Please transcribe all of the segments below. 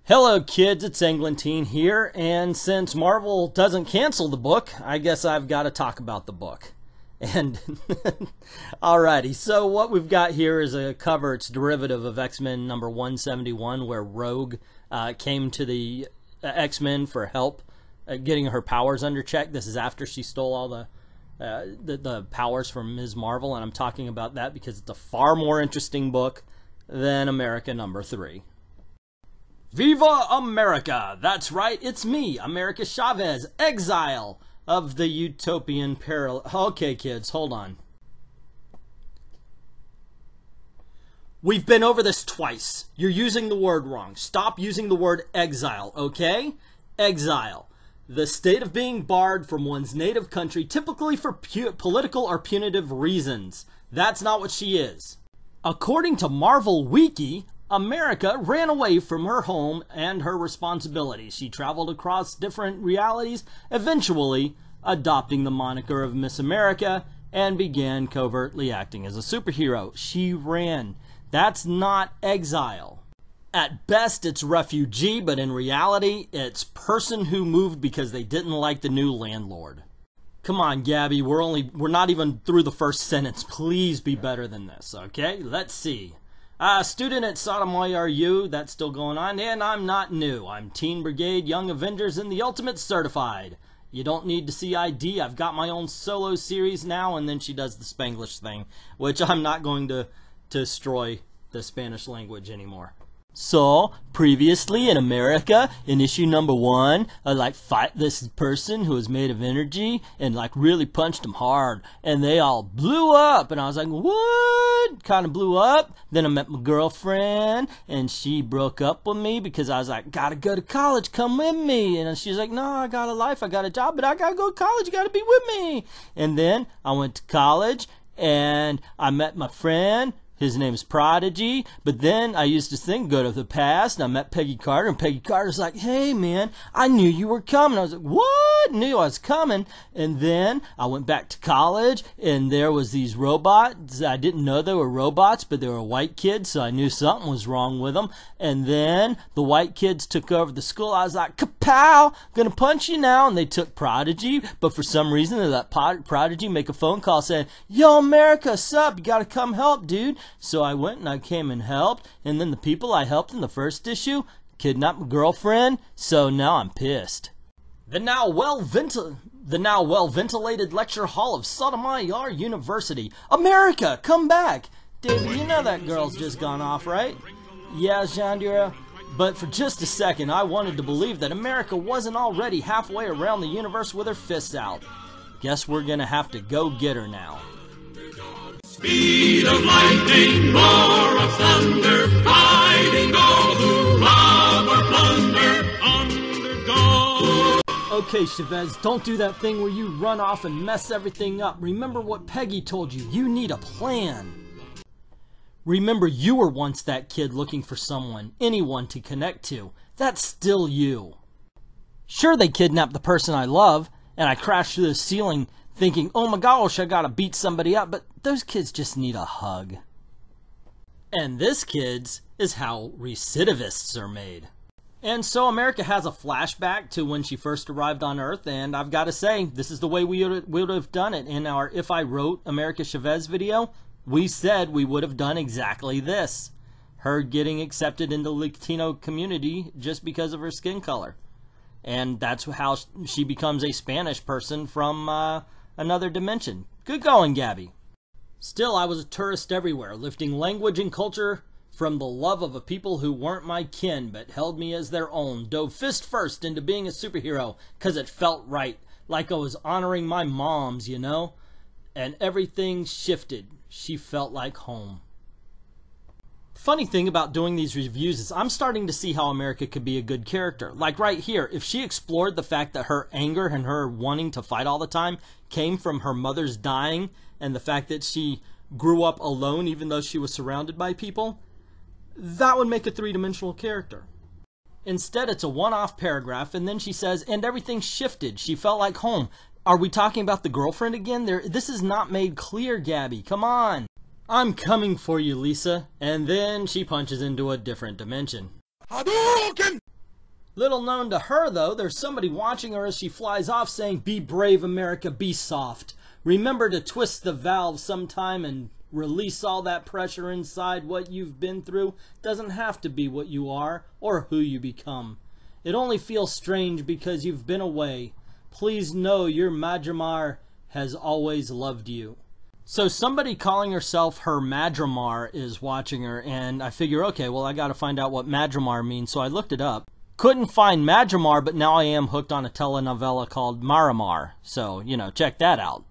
Hello kids, it's Englentine here, and since Marvel doesn't cancel the book, I guess I've got to talk about the book. And alrighty, so what we've got here is a cover. It's derivative of X-Men number 171, where Rogue came to the X-Men for help getting her powers under check. This is after she stole all the powers from Ms. Marvel, and I'm talking about that because it's a far more interesting book than America number 3. Viva America! That's right, it's me, America Chavez, exile of the utopian parallel. Okay, kids, hold on. We've been over this twice. You're using the word wrong. Stop using the word exile, okay? Exile. The state of being barred from one's native country, typically for political or punitive reasons. That's not what she is. According to Marvel Wiki, America ran away from her home and her responsibilities. She traveled across different realities, eventually adopting the moniker of Miss America, and began covertly acting as a superhero. She ran. That's not exile. At best, it's refugee, but in reality, it's person who moved because they didn't like the new landlord. Come on, Gabby, we're not even through the first sentence. Please be better than this, okay? Let's see. Student at Sotomayor U, that's still going on, and I'm not new. I'm Teen Brigade, Young Avengers, and the Ultimate Certified. You don't need to see ID. I've got my own solo series now, and then she does the Spanglish thing, which I'm not going to destroy the Spanish language anymore. So, previously in America, in issue number 1, I fight this person who was made of energy and really punched him hard, and they all blew up, and I was like, what? Kind of blew up. Then I met my girlfriend, and she broke up with me because I was like, gotta go to college, come with me. And she's like, no, I got a life, I got a job, but I gotta go to college, you gotta be with me. And then I went to college, and I met my friend. His name is Prodigy, but then I used to think, go to the past, and I met Peggy Carter, and Peggy Carter's like, hey man, I knew you were coming. I was like, what? Knew I was coming. And then I went back to college, and there was these robots. I didn't know they were robots, but they were white kids, so I knew something was wrong with them. And then the white kids took over the school. I was like, kapow, gonna punch you now. And they took Prodigy, but for some reason they let Prodigy make a phone call saying, yo America, sup, you gotta come help, dude. So I went and I came and helped, and then the people I helped in the first issue kidnapped my girlfriend, so now I'm pissed. The now well-ventilated lecture hall of Sotomayor University. America, come back! David, you know that girl's just gone off, right? Yeah, Chandra, but for just a second I wanted to believe that America wasn't already halfway around the universe with her fists out. Guess we're gonna have to go get her now. Speed of lightning, roar of thunder, fighting all who rob or plunder, under God. Okay, Chavez, don't do that thing where you run off and mess everything up. Remember what Peggy told you. You need a plan. Remember, you were once that kid looking for someone, anyone to connect to. That's still you. Sure, they kidnapped the person I love, and I crashed through the ceiling thinking, oh my gosh, I gotta beat somebody up, but those kids just need a hug. And this, kids, is how recidivists are made. And so America has a flashback to when she first arrived on Earth, and I've got to say, this is the way we would have done it. In our If I Wrote America Chavez video, we said we would have done exactly this. Her getting accepted in the Latino community just because of her skin color. And that's how she becomes a Spanish person from another dimension. Good going, Gabby. Still, I was a tourist everywhere, lifting language and culture from the love of a people who weren't my kin, but held me as their own. Dove fist first into being a superhero, 'cause it felt right, like I was honoring my moms, you know? And everything shifted. She felt like home. Funny thing about doing these reviews is I'm starting to see how America could be a good character. Like right here, if she explored the fact that her anger and her wanting to fight all the time came from her mother's dying and the fact that she grew up alone even though she was surrounded by people, that would make a three-dimensional character. Instead, it's a one-off paragraph, and then she says, and everything shifted. She felt like home. Are we talking about the girlfriend again? This is not made clear, Gabby. Come on. I'm coming for you, Lisa. And then she punches into a different dimension. Hadouken! Little known to her, though, there's somebody watching her as she flies off saying, "Be brave, America, be soft. Remember to twist the valve sometime and release all that pressure inside. What you've been through doesn't have to be what you are or who you become. It only feels strange because you've been away. Please know your Madramar has always loved you." So somebody calling herself her Madramar is watching her, and I figure, okay, well, I got to find out what Madramar means, so I looked it up. Couldn't find Madramar, but now I am hooked on a telenovela called Maramar, so, check that out.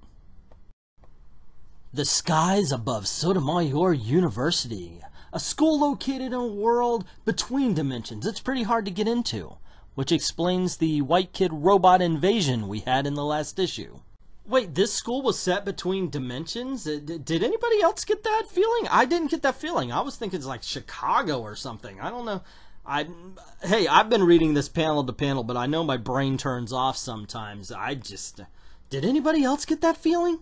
The skies above Sotomayor University, a school located in a world between dimensions. It's pretty hard to get into, which explains the white kid robot invasion we had in the last issue. Wait, this school was set between dimensions? Did anybody else get that feeling? I didn't get that feeling. I was thinking it's like Chicago or something. I don't know. Hey, I've been reading this panel to panel, but I know my brain turns off sometimes. Did anybody else get that feeling?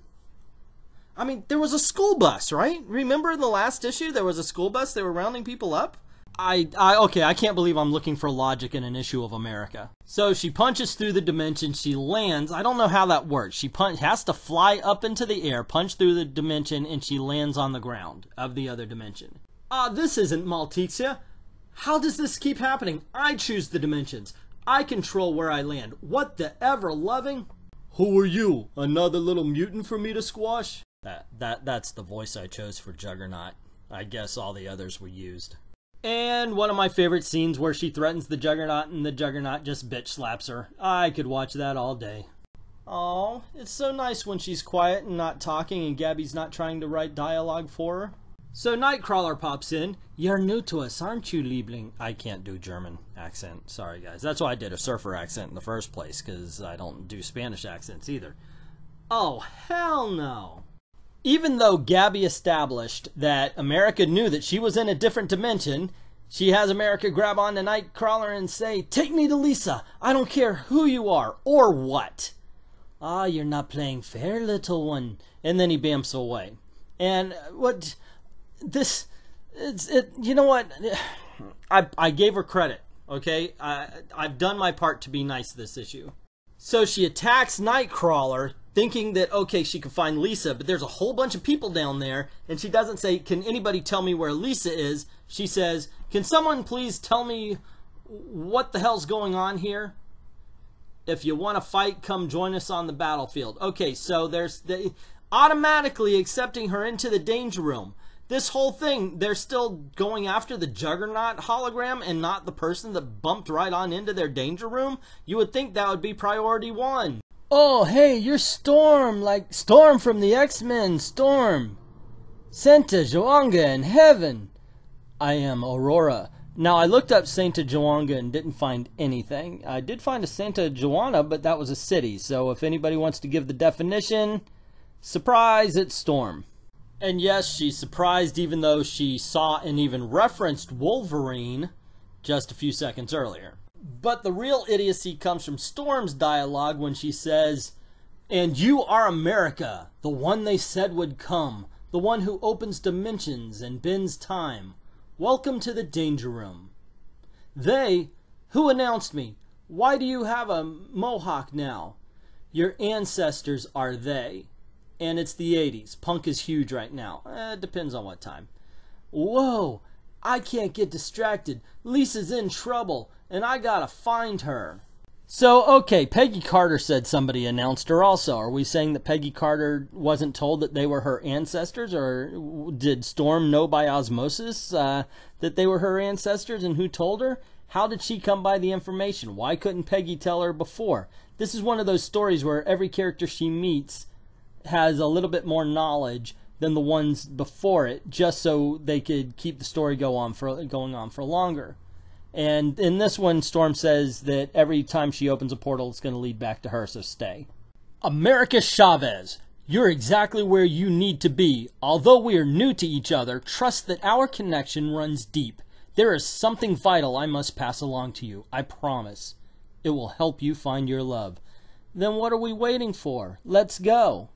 I mean, there was a school bus, right? Remember in the last issue there was a school bus? They were rounding people up? Okay, I can't believe I'm looking for logic in an issue of America. So she punches through the dimension, she lands. I don't know how that works. She has to fly up into the air, punch through the dimension, and she lands on the ground of the other dimension. This isn't Maltexia. How does this keep happening? I choose the dimensions. I control where I land. What the ever-loving? Who are you? Another little mutant for me to squash? That's the voice I chose for Juggernaut. I guess all the others were used. And one of my favorite scenes where she threatens the Juggernaut and the Juggernaut just bitch slaps her. I could watch that all day. Oh, it's so nice when she's quiet and not talking and Gabby's not trying to write dialogue for her. So Nightcrawler pops in. "You're new to us, aren't you, Liebling?" I can't do German accent. Sorry, guys. That's why I did a surfer accent in the first place, because I don't do Spanish accents either. Oh, hell no. Even though Gabby established that America knew that she was in a different dimension, she has America grab on to Nightcrawler and say, "Take me to Lisa. I don't care who you are or what." You're not playing fair, little one. And then he bamps away. And you know what? I gave her credit, okay? I've done my part to be nice this issue. So she attacks Nightcrawler, thinking that, okay, she can find Lisa, but there's a whole bunch of people down there, and she doesn't say, "Can anybody tell me where Lisa is?" She says, "Can someone please tell me what the hell's going on here? If you want to fight, come join us on the battlefield." Okay, so there's automatically accepting her into the danger room. This whole thing, they're still going after the Juggernaut hologram and not the person that bumped right on into their danger room? You would think that would be priority one. "Oh, hey, you're Storm, like Storm from the X-Men, Storm. Santa Joanga in heaven." "I am Aurora." Now, I looked up Santa Joanga and didn't find anything. I did find a Santa Joana, but that was a city. So if anybody wants to give the definition, surprise, it's Storm. And yes, she's surprised even though she saw and even referenced Wolverine just a few seconds earlier. But the real idiocy comes from Storm's dialogue when she says, "And you are America, the one they said would come, the one who opens dimensions and bends time. Welcome to the danger room." "They? Who announced me? Why do you have a mohawk now?" "Your ancestors are they. And it's the 80s. Punk is huge right now. It depends on what time." "Whoa, I can't get distracted. Lisa's in trouble, and I gotta find her." So, okay, Peggy Carter said somebody announced her also. Are we saying that Peggy Carter wasn't told that they were her ancestors? Or did Storm know by osmosis that they were her ancestors, and who told her? How did she come by the information? Why couldn't Peggy tell her before? This is one of those stories where every character she meets has a little bit more knowledge than the ones before it, just so they could keep the story going on for longer. And in this one, Storm says that every time she opens a portal, it's going to lead back to her, so stay. "America Chavez, you're exactly where you need to be. Although we are new to each other, trust that our connection runs deep. There is something vital I must pass along to you. I promise. It will help you find your love." Then what are we waiting for? Let's go.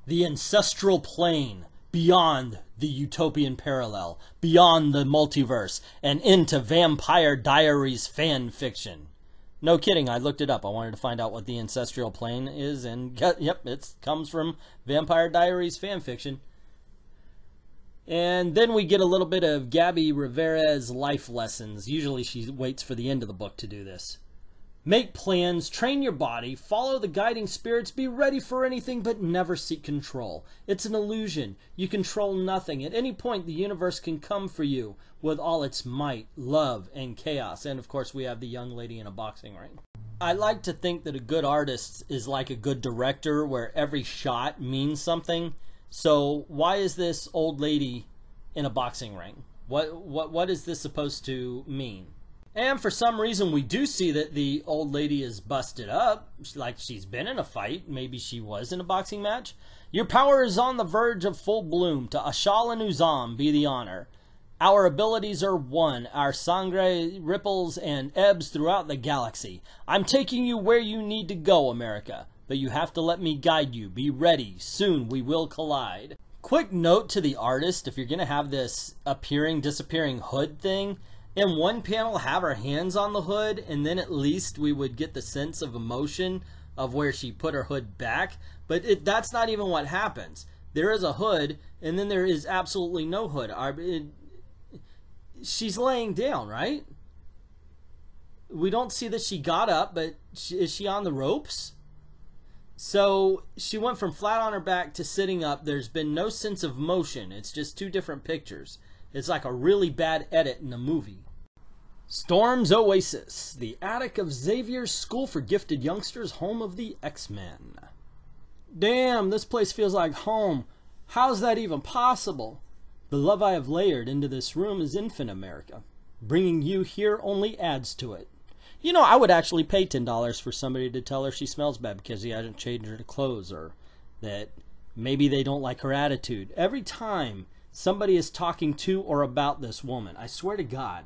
The ancestral plane, beyond the utopian parallel, beyond the multiverse, and into Vampire Diaries fan fiction. No kidding, I looked it up. I wanted to find out what the ancestral plane is, and yep, it comes from Vampire Diaries fanfiction. And then we get a little bit of Gabby Rivera's life lessons. Usually she waits for the end of the book to do this. Make plans, train your body, follow the guiding spirits, be ready for anything, but never seek control. It's an illusion. You control nothing. At any point, the universe can come for you with all its might, love, and chaos. And of course, we have the young lady in a boxing ring. I like to think that a good artist is like a good director, where every shot means something. So why is this old lady in a boxing ring? What is this supposed to mean? And for some reason, we do see that the old lady is busted up, like she's been in a fight. Maybe she was in a boxing match. Your power is on the verge of full bloom. To Ashal and Uzam be the honor. Our abilities are one. Our sangre ripples and ebbs throughout the galaxy. I'm taking you where you need to go, America. But you have to let me guide you. Be ready. Soon we will collide. Quick note to the artist, if you're going to have this appearing, disappearing hood thing, in one panel have her hands on the hood, and then at least we would get the sense of emotion of where she put her hood back. But that's not even what happens. There is a hood, and then there is absolutely no hood. She's laying down, right? We don't see that she got up, but is she on the ropes? So she went from flat on her back to sitting up. There's been no sense of motion. It's just two different pictures. It's like a really bad edit in a movie. Storm's Oasis, the attic of Xavier's School for Gifted Youngsters, home of the X-Men. Damn, this place feels like home. How's that even possible? The love I have layered into this room is infinite, America. Bringing you here only adds to it. You know, I would actually pay $10 for somebody to tell her she smells bad because he hasn't changed her clothes, or that maybe they don't like her attitude. Every time somebody is talking to or about this woman, I swear to God.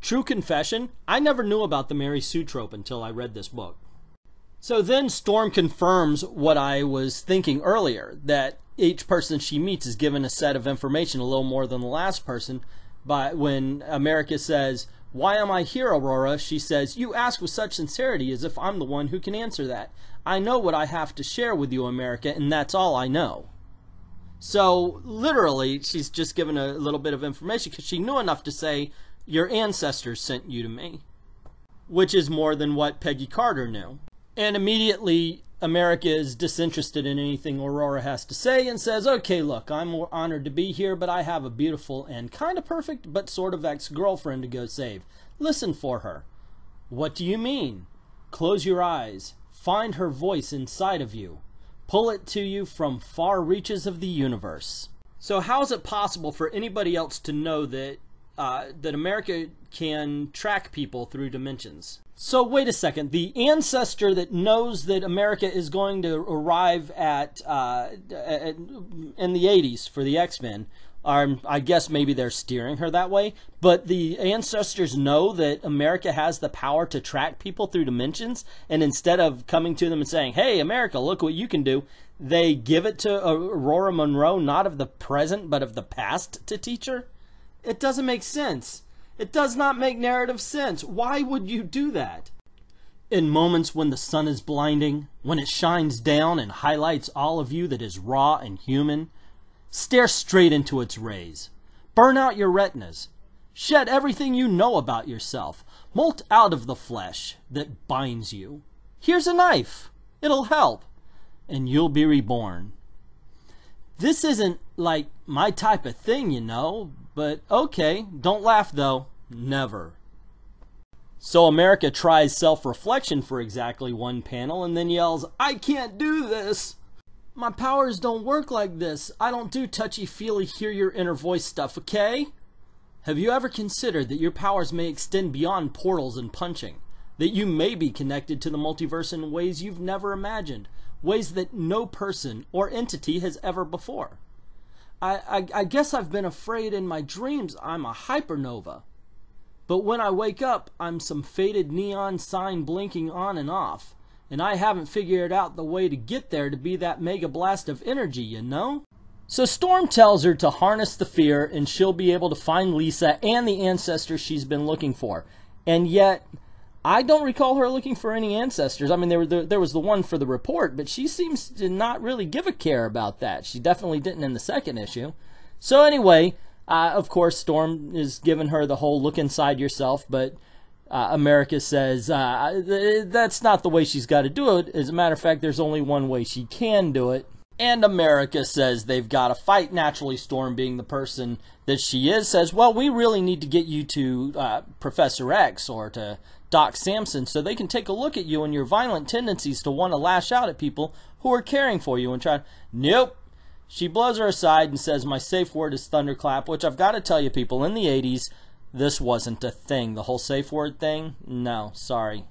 True confession, I never knew about the Mary Sue trope until I read this book. So then Storm confirms what I was thinking earlier, that each person she meets is given a set of information, a little more than the last person. But when America says, "Why am I here, Aurora?" she says, "You ask with such sincerity as if I'm the one who can answer that. I know what I have to share with you, America, and that's all I know." So literally, she's just given a little bit of information because she knew enough to say, "Your ancestors sent you to me," which is more than what Peggy Carter knew. And immediately, America is disinterested in anything Aurora has to say and says, "Okay, look, I'm honored to be here, but I have a beautiful and kind of perfect but sort of ex-girlfriend to go save. Listen for her." "What do you mean?" "Close your eyes. Find her voice inside of you. Pull it to you from far reaches of the universe." So how is it possible for anybody else to know that America can track people through dimensions? So wait a second, the ancestor that knows that America is going to arrive in the 80s for the X-Men, I guess maybe they're steering her that way, but the ancestors know that America has the power to track people through dimensions, and instead of coming to them and saying, "Hey, America, look what you can do," they give it to Aurora Monroe, not of the present, but of the past, to teach her? It doesn't make sense. It does not make narrative sense. Why would you do that? In moments when the sun is blinding, when it shines down and highlights all of you that is raw and human, stare straight into its rays. Burn out your retinas. Shed everything you know about yourself. Molt out of the flesh that binds you. Here's a knife. It'll help. And you'll be reborn. This isn't like my type of thing, you know. But okay, don't laugh though. Never. So America tries self-reflection for exactly one panel and then yells, "I can't do this! My powers don't work like this. I don't do touchy-feely hear your inner voice stuff, okay?" Have you ever considered that your powers may extend beyond portals and punching? That you may be connected to the multiverse in ways you've never imagined? Ways that no person or entity has ever before? I guess I've been afraid in my dreams I'm a hypernova. But when I wake up, I'm some faded neon sign blinking on and off. And I haven't figured out the way to get there to be that mega blast of energy, you know? So Storm tells her to harness the fear and she'll be able to find Lisa and the ancestors she's been looking for. And yet, I don't recall her looking for any ancestors. I mean, there was the one for the report, but she seems to not really give a care about that. She definitely didn't in the second issue. So anyway, of course, Storm is giving her the whole look inside yourself, but America says that's not the way she's got to do it. As a matter of fact, there's only one way she can do it. And America says they've got to fight. Naturally, Storm, being the person that she is, says, well, we really need to get you to Professor X or to Doc Samson so they can take a look at you and your violent tendencies to want to lash out at people who are caring for you and try. Nope. She blows her aside and says, my safe word is thunderclap, which I've got to tell you, people, in the 80s, this wasn't a thing. The whole safe word thing, no, sorry.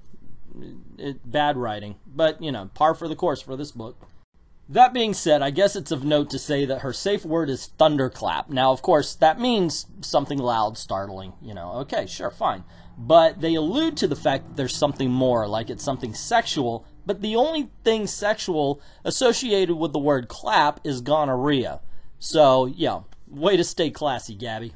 Bad writing. But, you know, par for the course for this book. That being said, I guess it's of note to say that her safe word is thunderclap. Now, of course, that means something loud, startling, you know. Okay, sure, fine. But they allude to the fact that there's something more, like it's something sexual, but the only thing sexual associated with the word clap is gonorrhea. So, yeah, way to stay classy, Gabby.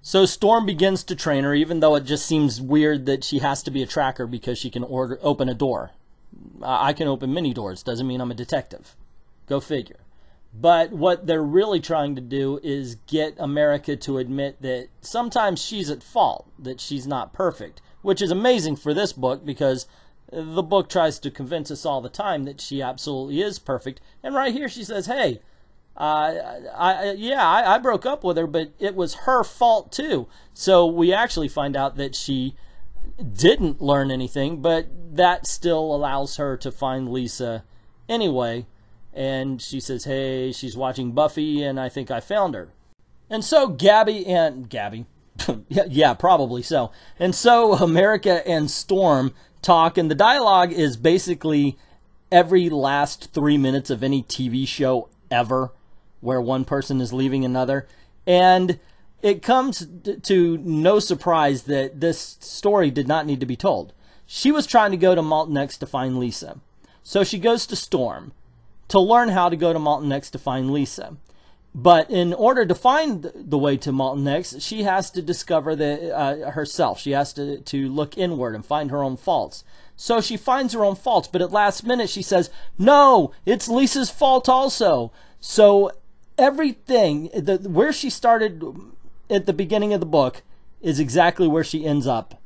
So Storm begins to train her, even though it just seems weird that she has to be a tracker because she can open a door. I can open many doors. Doesn't mean I'm a detective. Go figure. But what they're really trying to do is get America to admit that sometimes she's at fault, that she's not perfect, which is amazing for this book because the book tries to convince us all the time that she absolutely is perfect. And right here she says, hey, I broke up with her, but it was her fault too. So we actually find out that she didn't learn anything, but that still allows her to find Lisa anyway. And she says, hey, she's watching Buffy, and I think I found her. And so Gabby, yeah, probably so. And so America and Storm talk, and the dialogue is basically every last 3 minutes of any TV show ever, where one person is leaving another. And it comes to no surprise that this story did not need to be told. She was trying to go to Malton X to find Lisa. So she goes to Storm to learn how to go to Malton X to find Lisa. But in order to find the way to Malton X, she has to discover herself. She has to look inward and find her own faults. So she finds her own faults, but at last minute she says, no, it's Lisa's fault also. So everything, where she started at the beginning of the book is exactly where she ends up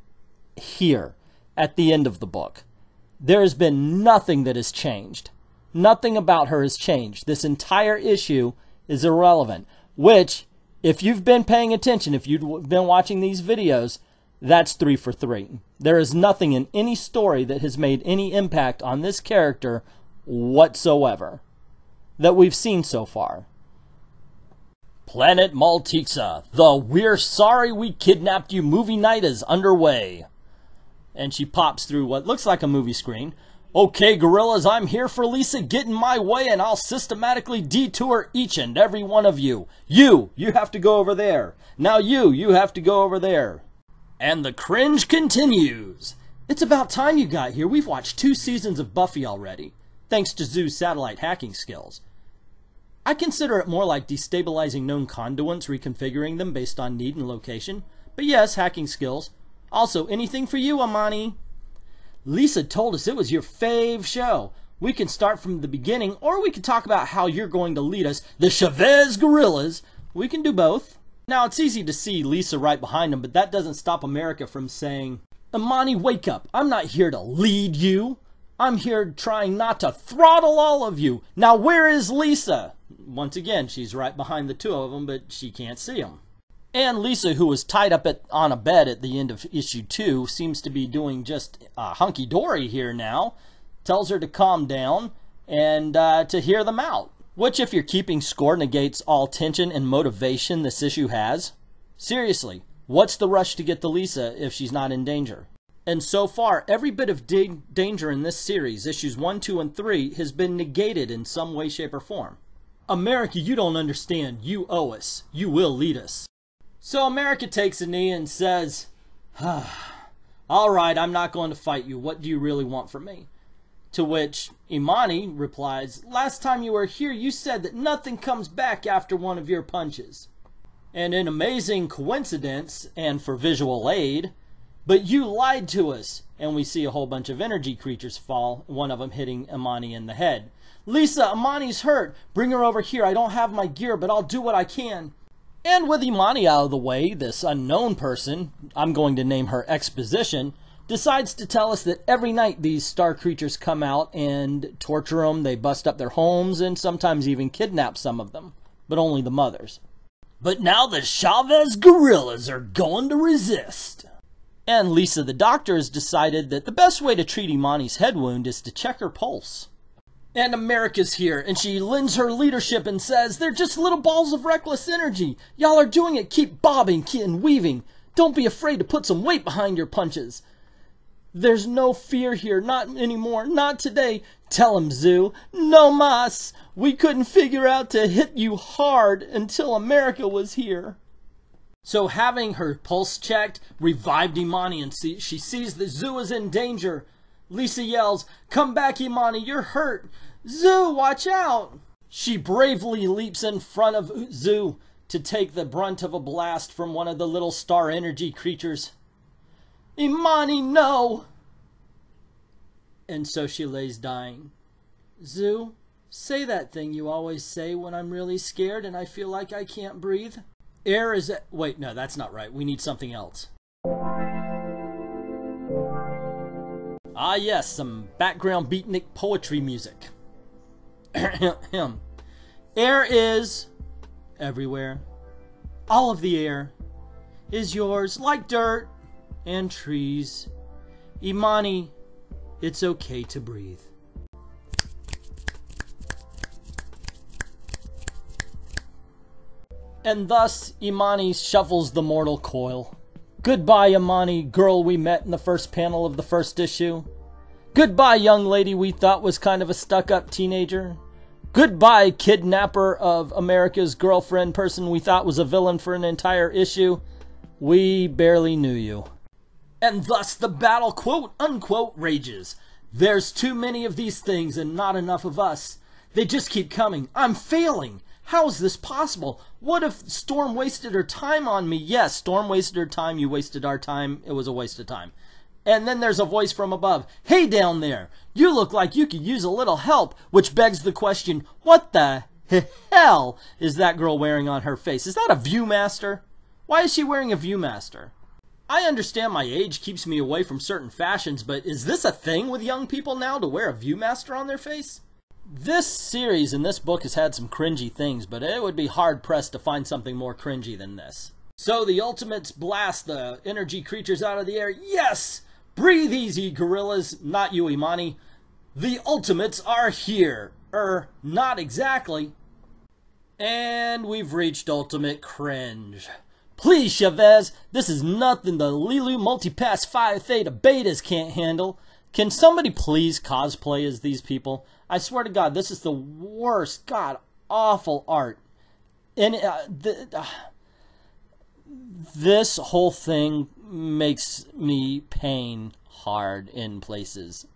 here at the end of the book. There has been nothing that has changed. Nothing about her has changed. This entire issue is irrelevant, which, if you've been paying attention, if you've been watching these videos, that's 3 for 3. There is nothing in any story that has made any impact on this character whatsoever that we've seen so far. Planet Maltexa, the We're Sorry We Kidnapped You movie night is underway. And she pops through what looks like a movie screen. Okay, gorillas, I'm here for Lisa. Get in my way and I'll systematically detour each and every one of you. You have to go over there. Now you have to go over there. And the cringe continues. It's about time you got here. We've watched 2 seasons of Buffy already, thanks to Zoo's satellite hacking skills. I consider it more like destabilizing known conduits, reconfiguring them based on need and location. But yes, hacking skills. Also, anything for you, Amani. Lisa told us it was your fave show. We can start from the beginning, or we can talk about how you're going to lead us, the Chavez Gorillas. We can do both. Now, it's easy to see Lisa right behind him, but that doesn't stop America from saying, Amani, wake up. I'm not here to lead you. I'm here trying not to throttle all of you. Now, where is Lisa? Once again, she's right behind the 2 of them, but she can't see them. And Lisa, who was tied up on a bed at the end of issue 2, seems to be doing just hunky-dory here now. Tells her to calm down and to hear them out. Which, if you're keeping score, negates all tension and motivation this issue has. Seriously, what's the rush to get to Lisa if she's not in danger? And so far, every bit of danger in this series, issues 1, 2, and 3, has been negated in some way, shape, or form. America, you don't understand. You owe us. You will lead us. So America takes a knee and says, all right, I'm not going to fight you. What do you really want from me? To which Imani replies, last time you were here, you said that nothing comes back after one of your punches. And in amazing coincidence, and for visual aid, But you lied to us. And we see a whole bunch of energy creatures fall, one of them hitting Imani in the head. Lisa, Imani's hurt. Bring her over here. I don't have my gear, but I'll do what I can. And with Imani out of the way, this unknown person, I'm going to name her Exposition, decides to tell us that every night these star creatures come out and torture them. They bust up their homes and sometimes even kidnap some of them, but only the mothers. But now the Chavez gorillas are going to resist. And Lisa the doctor has decided that the best way to treat Imani's head wound is to check her pulse. And America's here, and she lends her leadership and says, they're just little balls of reckless energy. Y'all are doing it. Keep bobbing and weaving. Don't be afraid to put some weight behind your punches. There's no fear here, not anymore, not today. Tell him, Zoo. No mas. We couldn't figure out to hit you hard until America was here. So having her pulse checked revived Imani, and she sees that Zoo is in danger. Lisa yells, come back, Imani, you're hurt. Zoo, watch out. She bravely leaps in front of Zoo to take the brunt of a blast from one of the little star energy creatures. Imani, no! And so she lays dying. Zoo, say that thing you always say when I'm really scared and I feel like I can't breathe. Air is... Wait, no, that's not right. We need something else. Ah, yes, some background beatnik poetry music. Air is everywhere. All of the air is yours like dirt and trees. Imani, it's okay to breathe. And thus Imani shuffles the mortal coil. Goodbye, Imani, girl we met in the first panel of the first issue. Goodbye, young lady we thought was kind of a stuck-up teenager. Goodbye, kidnapper of America's girlfriend, person we thought was a villain for an entire issue. We barely knew you. And thus the battle, quote-unquote, rages. There's too many of these things and not enough of us. They just keep coming. I'm failing. How is this possible? What if Storm wasted her time on me? Yes, Storm wasted her time. You wasted our time. It was a waste of time. And then there's a voice from above. Hey, down there. You look like you could use a little help. Which begs the question, what the hell is that girl wearing on her face? Is that a Viewmaster? Why is she wearing a Viewmaster? I understand my age keeps me away from certain fashions, but is this a thing with young people now to wear a Viewmaster on their face? This series and this book has had some cringy things, but it would be hard-pressed to find something more cringy than this. So the Ultimates blast the energy creatures out of the air. Yes! Breathe easy, gorillas. Not you, Imani. The Ultimates are here. Not exactly. And we've reached Ultimate Cringe. Please, Chavez, this is nothing the Lilu Multipass Phi Theta Betas can't handle. Can somebody please cosplay as these people? I swear to God, this is the worst, god-awful art. And this whole thing makes me pain hard in places.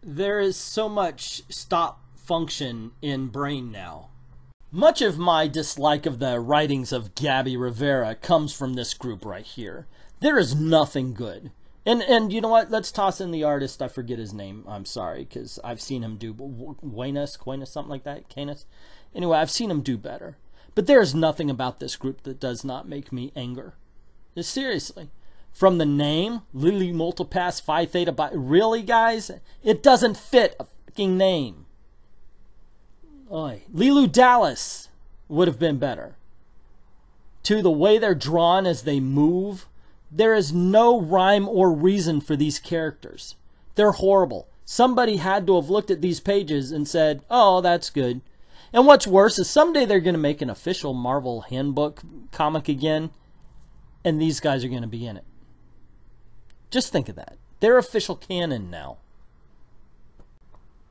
There is so much stop function in brain now. Much of my dislike of the writings of Gabby Rivera comes from this group right here. There is nothing good. And you know what? Let's toss in the artist. I forget his name. I'm sorry, because I've seen him do Quainus, something like that. Canis. Anyway, I've seen him do better. But there is nothing about this group that does not make me anger. Seriously. From the name, Lily Multipass Phi Theta Bi... Really, guys? It doesn't fit a fucking name. Oy. Lilu Dallas would have been better. To the way they're drawn as they move... There is no rhyme or reason for these characters. They're horrible. Somebody had to have looked at these pages and said, oh, that's good. And what's worse is someday they're going to make an official Marvel handbook comic again, and these guys are going to be in it. Just think of that. They're official canon now.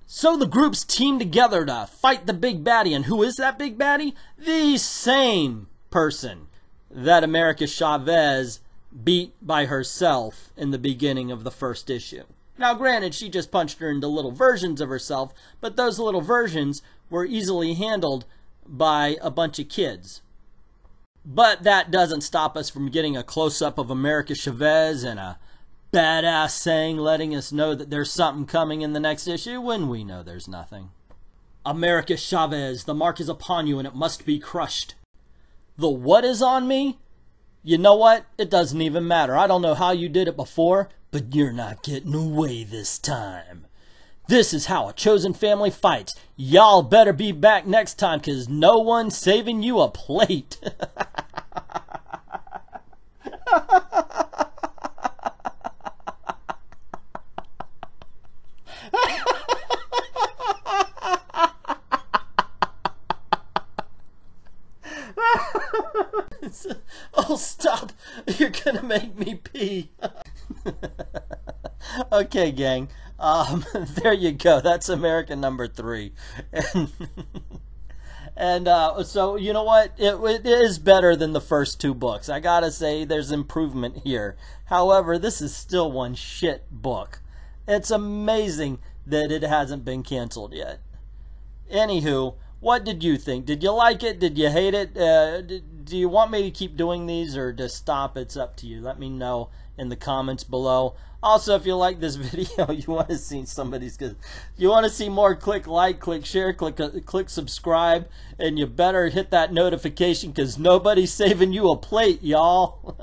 So the groups team together to fight the big baddie. And who is that big baddie? The same person that America Chavez beat by herself in the beginning of the first issue. Now granted, she just punched her into little versions of herself, but those little versions were easily handled by a bunch of kids. But that doesn't stop us from getting a close-up of America Chavez and a badass saying letting us know that there's something coming in the next issue when we know there's nothing. America Chavez, the mark is upon you and it must be crushed. The what is on me? You know what? It doesn't even matter. I don't know how you did it before, but you're not getting away this time. This is how a chosen family fights. Y'all better be back next time, 'cause no one's saving you a plate. Oh, stop. You're gonna make me pee. Okay, gang. There you go. That's America number 3. And so, you know what? It is better than the first 2 books. I gotta say, there's improvement here. However, this is still one shit book. It's amazing that it hasn't been canceled yet. Anywho, what did you think? Did you like it? Did you hate it? Do you want me to keep doing these or to stop? It's up to you. Let me know in the comments below. Also, if you like this video, you want to see more, click like, click share, click subscribe, and you better hit that notification, because nobody's saving you a plate, y'all.